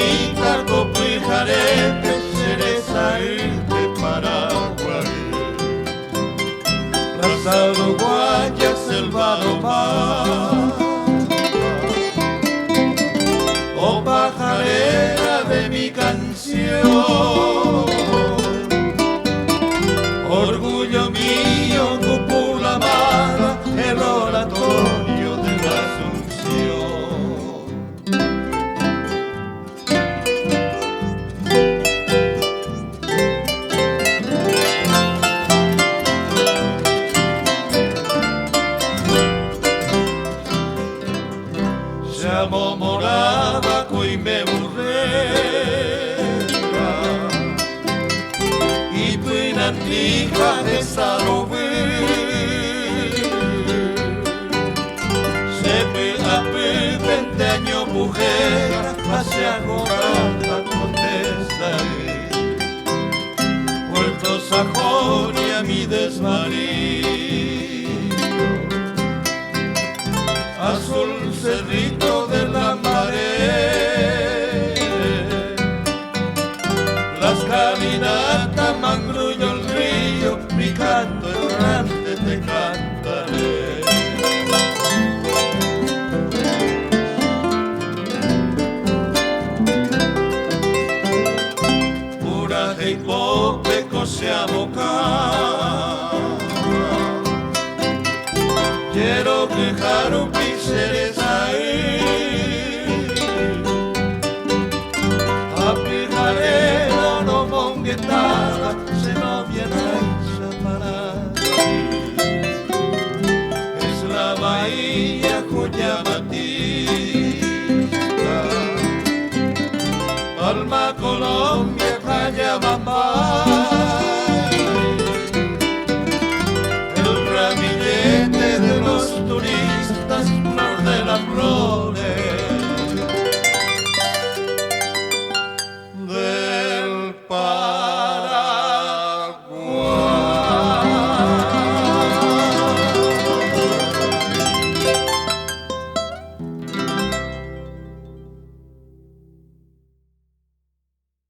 Guayabita, copo y jarete, cereza de Paraguay. Raza uruguaya, selva domada, oh pajarera de mi canción, orgullo mío, cúpula amada, el oratorio de la Asunción. Llamo morada, y me burrera, y pinantija de salobé. Sepe a 20 años mujer, hace agorada condesa. Puerto Sajonia, mi desvarío, azul cerrito de la marea, las caminatas, mangrullo el río, mi canto errante te cantaré. Pura y pope cosea boca, quiero quejar un píxeles ahí, a pijarero no monguetada, se no viene a parar. Es la bahía cuya batista, Palma, Colombia, Calla, Bamba.